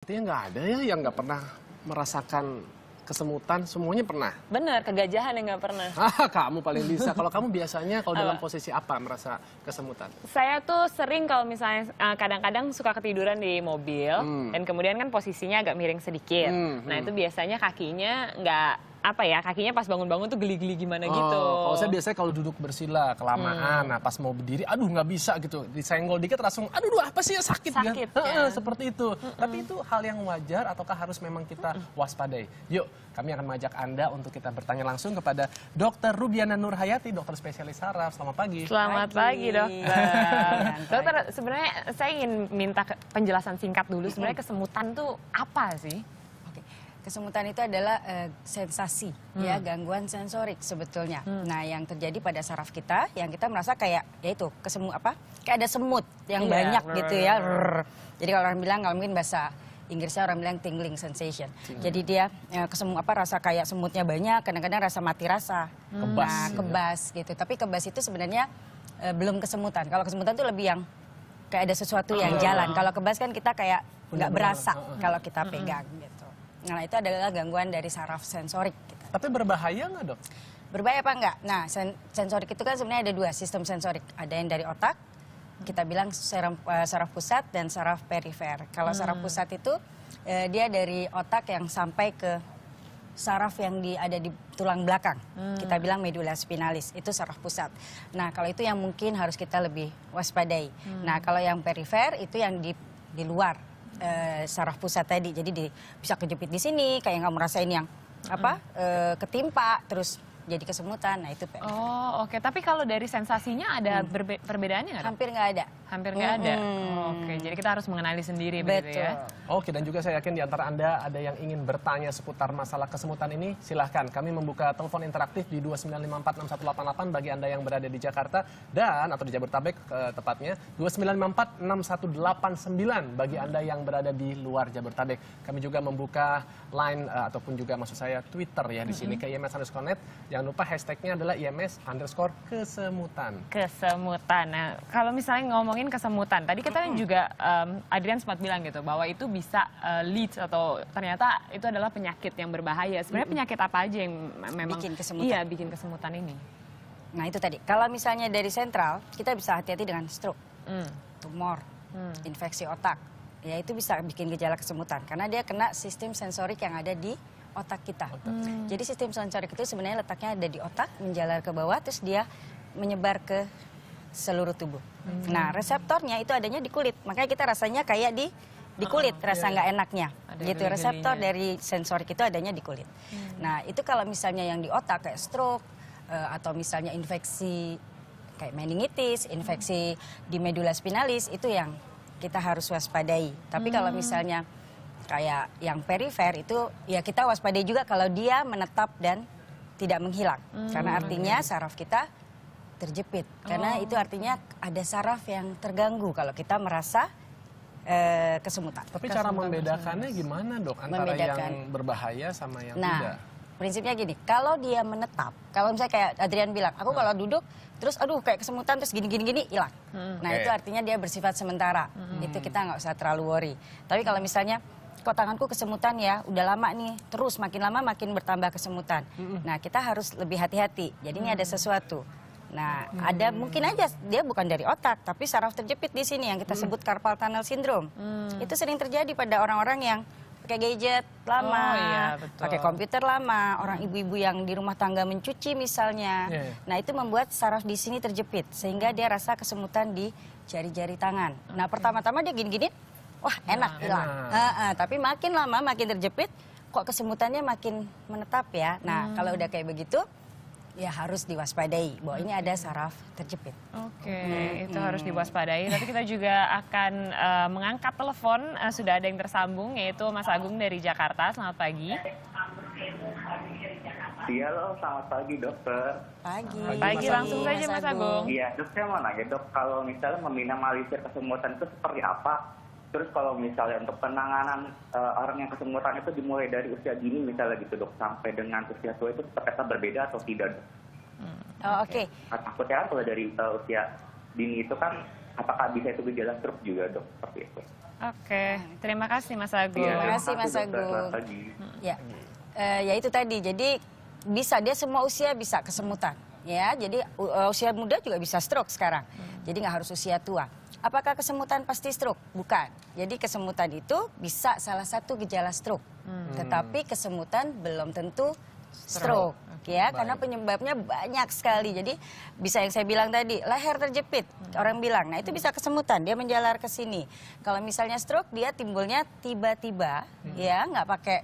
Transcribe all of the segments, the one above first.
Artinya nggak ada ya yang nggak pernah merasakan kesemutan, semuanya pernah? Bener, kegajahan yang nggak pernah. Kamu paling bisa. Kalau kamu biasanya kalau dalam posisi apa merasa kesemutan? Saya tuh sering kalau misalnya kadang-kadang suka ketiduran di mobil dan kemudian kan posisinya agak miring sedikit. Nah itu biasanya kakinya kakinya pas bangun-bangun tuh geli-geli gimana gitu. Kalau saya biasanya kalau duduk bersila kelamaan, nah pas mau berdiri, aduh nggak bisa gitu, disenggol dikit langsung, aduh apa sih ya sakit kan? Seperti itu. Tapi itu hal yang wajar ataukah harus memang kita waspadai? Yuk, kami akan mengajak Anda untuk kita bertanya langsung kepada Dr. Rubiana Nurhayati, dokter spesialis saraf. Selamat pagi. Selamat pagi, dokter. Dokter, sebenarnya saya ingin minta penjelasan singkat dulu. Sebenarnya kesemutan tuh apa sih? Kesemutan itu adalah sensasi, ya gangguan sensorik sebetulnya. Nah, yang terjadi pada saraf kita, yang kita merasa kayak yaitu kayak ada semut yang banyak gitu ya. Jadi kalau orang bilang, kalau mungkin bahasa Inggrisnya orang bilang tingling sensation. Jadi dia rasa kayak semutnya banyak, kadang-kadang rasa mati rasa, kebas gitu. Tapi kebas itu sebenarnya belum kesemutan. Kalau kesemutan itu lebih yang kayak ada sesuatu yang jalan. Kalau kebas kan kita kayak nggak berasa kalau kita pegang gitu. Nah, itu adalah gangguan dari saraf sensorik. Gitu. Tapi berbahaya nggak, Dok? Berbahaya apa enggak? Nah, sensorik itu kan sebenarnya ada dua sistem sensorik. Ada yang dari otak, kita bilang saraf pusat dan saraf perifer. Kalau saraf pusat itu dia dari otak yang sampai ke saraf yang ada di tulang belakang. Kita bilang medula spinalis, itu saraf pusat. Nah, kalau itu yang mungkin harus kita lebih waspadai. Nah, kalau yang perifer itu yang di luar saraf pusat tadi, jadi bisa kejepit di sini, kayak nggak merasain yang ketimpa, terus jadi kesemutan. Nah itu perifer. Oh oke, tapi kalau dari sensasinya ada perbedaannya nggak? Hampir nggak ada. Hampir nggak ada. Oke, jadi kita harus mengenali sendiri begitu ya. Oke, dan juga saya yakin di antara Anda ada yang ingin bertanya seputar masalah kesemutan ini, silahkan. Kami membuka telepon interaktif di 29546188 bagi Anda yang berada di Jakarta atau di Jabodetabek tepatnya 29546189 bagi Anda yang berada di luar Jabodetabek. Kami juga membuka line ataupun juga maksud saya Twitter ya di sini ke IMS_net. Jangan lupa hashtagnya adalah IMS_kesemutan. Kesemutan. Nah, kalau misalnya ngomongin kesemutan, tadi kita kan juga Adrian sempat bilang gitu bahwa itu bisa leads atau ternyata itu adalah penyakit yang berbahaya. Sebenarnya penyakit apa aja yang memang bikin kesemutan? Iya, bikin kesemutan ini. Nah itu tadi. Kalau misalnya dari sentral, kita bisa hati-hati dengan stroke, tumor, infeksi otak. Ya itu bisa bikin gejala kesemutan karena dia kena sistem sensorik yang ada di otak kita. Jadi sistem sensorik itu sebenarnya letaknya ada di otak, menjalar ke bawah, terus dia menyebar ke seluruh tubuh. Nah reseptornya itu adanya di kulit, makanya kita rasanya kayak di kulit, rasa nggak enaknya. Gitu, reseptor dari sensorik itu adanya di kulit. Nah itu kalau misalnya yang di otak kayak stroke atau misalnya infeksi kayak meningitis, infeksi di medula spinalis itu yang kita harus waspadai. Tapi kalau misalnya kayak yang perifer itu ya kita waspadai juga kalau dia menetap dan tidak menghilang. Karena artinya saraf kita terjepit. Karena itu artinya ada saraf yang terganggu kalau kita merasa kesemutan. Tapi cara membedakannya gimana, Dok? Antara yang berbahaya sama yang tidak? Prinsipnya gini, kalau dia menetap, kalau misalnya kayak Adrian bilang, aku kalau duduk terus aduh kayak kesemutan terus gini hilang. Nah itu artinya dia bersifat sementara. Itu kita nggak usah terlalu worry. Tapi kalau misalnya kok tanganku kesemutan ya, udah lama nih, terus makin lama makin bertambah kesemutan. Nah kita harus lebih hati-hati, jadi ini ada sesuatu. Nah ada mungkin aja dia bukan dari otak, tapi saraf terjepit di sini yang kita sebut carpal tunnel syndrome. Itu sering terjadi pada orang-orang yang pakai gadget lama, pakai komputer lama, orang ibu-ibu yang di rumah tangga mencuci misalnya. Nah itu membuat saraf di sini terjepit, sehingga dia rasa kesemutan di jari-jari tangan. Nah pertama-tama dia gini-gini, wah enak hilang. Tapi makin lama makin terjepit, kok kesemutannya makin menetap ya. Nah kalau udah kayak begitu, ya harus diwaspadai bahwa ini ada saraf terjepit. Oke, itu harus diwaspadai. Tapi kita juga akan mengangkat telepon, sudah ada yang tersambung yaitu Mas Agung dari Jakarta. Selamat pagi. Iya loh, selamat pagi dokter. Pagi langsung saja Mas Agung. Iya, dok saya mau nanya dok, kalau misalnya meminimalisir kesemutan itu seperti apa? Terus kalau misalnya untuk penanganan orang yang kesemutan itu dimulai dari usia dini misalnya gitu dok, sampai dengan usia tua itu seperti apa, berbeda atau tidak dok? Oke. Takutnya kan kalau dari usia dini itu kan apakah bisa itu gejala stroke juga dok, seperti itu? Oke, terima kasih Mas Agung. Iya, Terima kasih, Mas dokter. Agung. Selamat pagi. Ya, ya itu tadi. Jadi bisa dia semua usia bisa kesemutan. Ya, jadi usia muda juga bisa stroke sekarang. Jadi nggak harus usia tua. Apakah kesemutan pasti stroke? Bukan. Jadi kesemutan itu bisa salah satu gejala stroke. Tetapi kesemutan belum tentu stroke. Ya, karena penyebabnya banyak sekali. Jadi bisa yang saya bilang tadi, leher terjepit, orang bilang. Nah, itu bisa kesemutan, dia menjalar ke sini. Kalau misalnya stroke, dia timbulnya tiba-tiba, ya,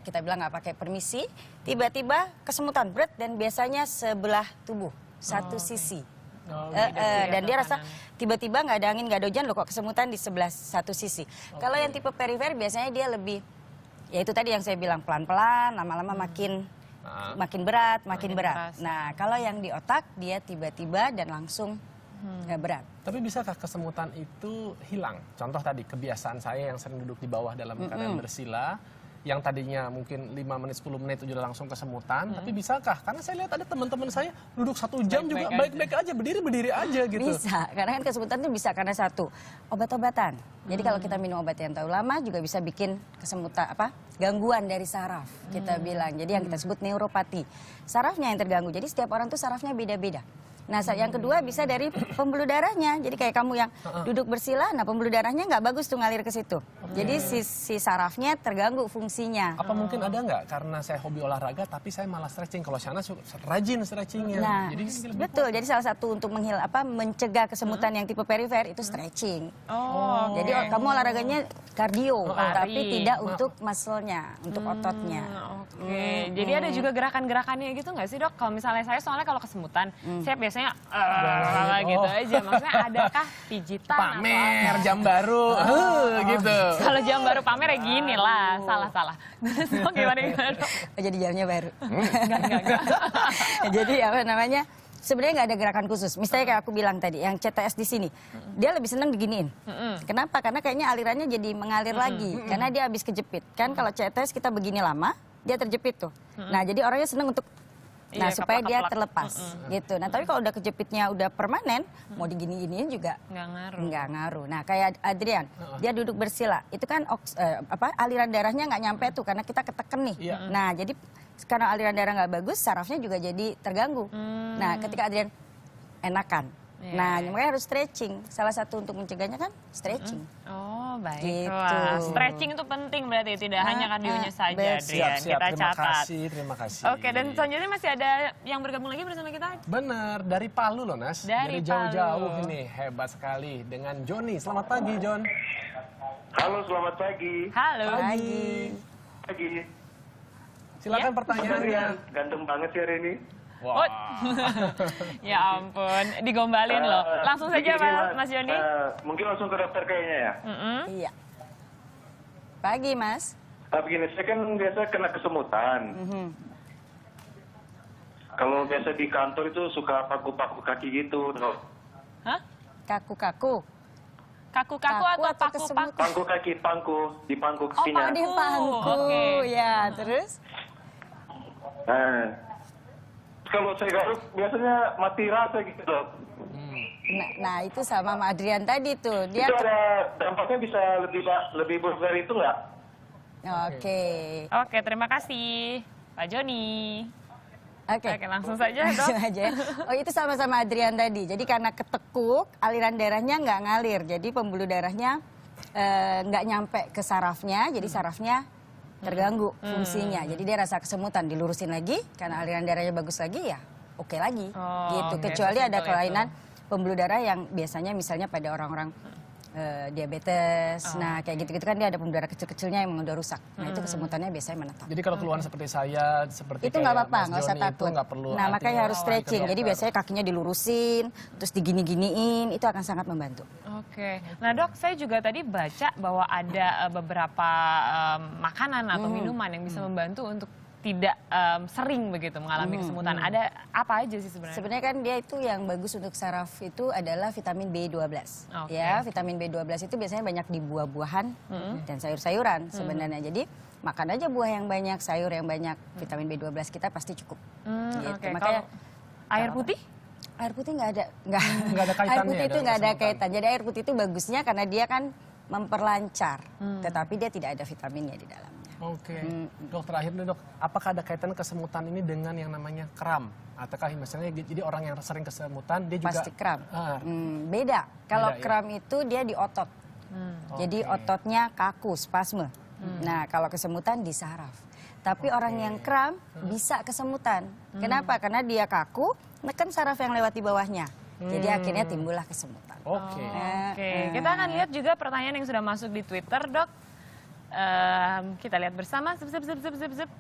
kita bilang nggak pakai permisi, tiba-tiba kesemutan berat dan biasanya sebelah tubuh, satu sisi. Dan dia rasa tiba-tiba nggak ada angin, nggak ada hujan, loh kok kesemutan di sebelah satu sisi. Kalau yang tipe perifer biasanya dia lebih, ya itu tadi yang saya bilang, pelan-pelan, lama-lama makin berat, makin berat. terasa. Nah, kalau yang di otak dia tiba-tiba dan langsung berat. Tapi bisakah kesemutan itu hilang? Contoh tadi kebiasaan saya yang sering duduk di bawah dalam keadaan bersila, yang tadinya mungkin 5 menit 10 menit itu udah langsung kesemutan, tapi bisakah? Karena saya lihat ada teman-teman saya duduk 1 jam juga baik-baik aja, berdiri aja gitu. Bisa, karena kan kesemutan itu bisa karena satu, obat-obatan. Jadi kalau kita minum obat yang terlalu lama juga bisa bikin kesemutan, gangguan dari saraf, kita bilang. Jadi yang kita sebut neuropati. Sarafnya yang terganggu, jadi setiap orang tuh sarafnya beda-beda. Nah, yang kedua bisa dari pembuluh darahnya. Jadi kayak kamu yang duduk bersila, nah pembuluh darahnya nggak bagus tuh ngalir ke situ. Jadi si sarafnya terganggu fungsinya. Apa mungkin ada nggak karena saya hobi olahraga tapi saya malah stretching? Kalau Shana rajin stretchingnya. Nah, Jadi betul. Jadi salah satu untuk mencegah kesemutan yang tipe perifer itu stretching. Jadi kamu olahraganya kardio, tapi tidak untuk muscle-nya, untuk ototnya. Oke, jadi ada juga gerakan-gerakannya gitu nggak sih dok? Kalau misalnya saya soalnya kalau kesemutan, saya biasanya gitu aja. Maksudnya adakah pijitan pamer jam baru gitu. Kalau jam baru pamer ya gini lah, salah. Terus gimana dok? Jadi jamnya baru. Enggak. Jadi sebenarnya nggak ada gerakan khusus. Misalnya kayak aku bilang tadi, yang CTS di sini, dia lebih seneng diginiin. Kenapa? Karena kayaknya alirannya jadi mengalir lagi. Karena dia habis kejepit. Kan kalau CTS kita begini lama, dia terjepit tuh. Nah, jadi orangnya seneng untuk supaya dia terlepas gitu. Nah, tapi kalau udah kejepitnya udah permanen, mau digini-giniin juga nggak ngaruh. Nah, kayak Adrian, dia duduk bersila, itu kan aliran darahnya nggak nyampe tuh karena kita keteken nih. Nah, jadi karena aliran darah nggak bagus, sarafnya juga jadi terganggu. Nah, ketika Adrian enakan. Nah, makanya harus stretching. Salah satu untuk mencegahnya kan stretching. Oh, baiklah. Gitu. Stretching itu penting berarti, tidak hanya kardionya saja, Adrian. Siap, Kita catat. terima kasih. Oke, dan selanjutnya masih ada yang bergabung lagi bersama kita. Benar, dari Palu loh Nas. Dari jauh-jauh Palu. ini, hebat sekali. Dengan Joni, selamat pagi Jon. Halo, selamat pagi. Halo. Pagi. Silakan pertanyaannya. Ganteng banget sih hari ini. Wah. Ya ampun, digombalin loh. Langsung saja Begini, Mas Joni. Mungkin langsung ke dokter kayaknya ya. Iya. Pagi, Mas. Begini, saya kan biasa kena kesemutan. Kalau biasa di kantor itu suka paku-paku kaki gitu. Hah? Kaku-kaku. Kaku-kaku atau paku-paku? Pangku kaki, di pangku kakinya. Di pangku. Oke. Ya, terus? Nah, kalau saya garuk biasanya mati rasa gitu dok. Nah, itu sama Mas Adrian tadi tuh. Dia Itu ada dampaknya bisa lebih buruk dari itu nggak? Oke, terima kasih Pak Joni. Oke, langsung saja dok. langsung aja. Oh, itu sama-sama Adrian tadi. Jadi karena ketekuk, aliran darahnya nggak ngalir. Jadi pembuluh darahnya nggak nyampe ke sarafnya. Jadi sarafnya terganggu fungsinya. Jadi dia rasa kesemutan, dilurusin lagi. Karena aliran darahnya bagus lagi ya oke lagi. Gitu. Kecuali ada kelainan pembuluh darah yang biasanya misalnya pada orang-orang diabetes. Nah, kayak gitu-gitu kan dia ada pembuluh darah kecil-kecilnya yang udah rusak. Nah, itu kesemutannya biasanya menetap. Jadi kalau keluhan seperti saya, seperti Itu nggak apa-apa, Mas nggak usah Joni takut. itu nggak perlu. Nah, makanya harus ke stretching. Jadi dokter. biasanya kakinya dilurusin, terus digini-giniin, itu akan sangat membantu. Oke, nah dok, saya juga tadi baca bahwa ada beberapa makanan atau minuman yang bisa membantu untuk tidak sering begitu mengalami kesemutan. Ada apa aja sih sebenarnya? Sebenarnya kan dia itu yang bagus untuk saraf itu adalah vitamin B12. Oke. Ya, vitamin B12 itu biasanya banyak di buah-buahan dan sayur-sayuran sebenarnya. Jadi makan aja buah yang banyak, sayur yang banyak, vitamin B12 kita pasti cukup. Gitu. Oke, Makanya kalau air putih? air putih nggak ada Nggak ada air kaitannya putih itu dengan nggak ada kesemutan. kaitan. Jadi air putih itu bagusnya karena dia kan memperlancar, tetapi dia tidak ada vitaminnya di dalamnya. Oke, dok terakhir nih dok, apakah ada kaitan kesemutan ini dengan yang namanya kram? Ataukah misalnya jadi orang yang sering kesemutan dia juga Pasti kram. Beda. Kalau Beda, ya? kram itu dia di otot. Jadi ototnya kaku, spasme. Nah, kalau kesemutan di saraf. Tapi orang yang kram bisa kesemutan. Kenapa? Karena dia kaku, neken saraf yang lewat di bawahnya. Jadi akhirnya timbullah kesemutan. Oke. Oke, kita akan lihat juga pertanyaan yang sudah masuk di Twitter, Dok. Kita lihat bersama. Zip.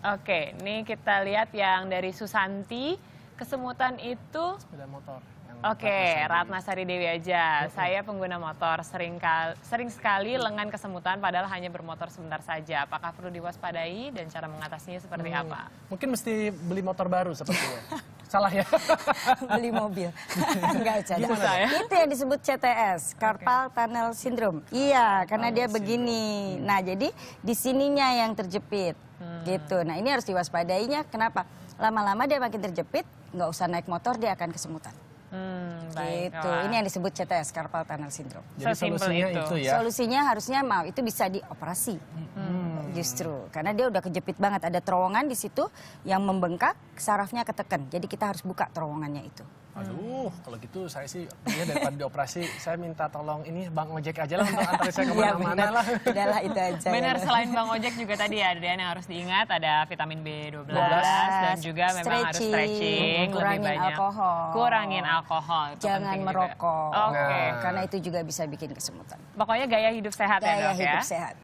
Oke, ini kita lihat yang dari Susanti. Kesemutan itu... Sepeda motor. Oke, Ratna Sari Dewi aja. Saya pengguna motor, sering sekali lengan kesemutan padahal hanya bermotor sebentar saja. Apakah perlu diwaspadai dan cara mengatasinya seperti apa? Mungkin mesti beli motor baru sepertinya. Salah ya? Beli mobil. Enggak, Cak. Susah ya? Itu yang disebut CTS, Carpal Tunnel Syndrome. Iya, karena dia begini. Nah, jadi di sininya yang terjepit. Gitu. Nah, ini harus diwaspadainya. Kenapa? Lama-lama dia makin terjepit, nggak usah naik motor, dia akan kesemutan. Gitu. Ini yang disebut CTS, Carpal Tunnel Syndrome. Jadi solusinya itu ya? Solusinya harusnya itu bisa dioperasi. Justru karena dia udah kejepit banget, ada terowongan di situ yang membengkak, sarafnya ketekan. Jadi kita harus buka terowongannya itu. Aduh, kalau gitu saya sih ya daripada dioperasi, saya minta tolong ini Bang Ojek aja lah untuk antarin saya kemana-mana lah. Udahlah itu aja. Benar, ya. selain Bang Ojek juga tadi ada yang harus diingat, ada vitamin B12 dan juga memang harus stretching, kurangin lebih banyak. alkohol. Kurangin alkohol. Itu Jangan penting merokok. Juga. Oke. Karena itu juga bisa bikin kesemutan. Pokoknya gaya hidup sehat ya, Gaya Dok ya. hidup sehat.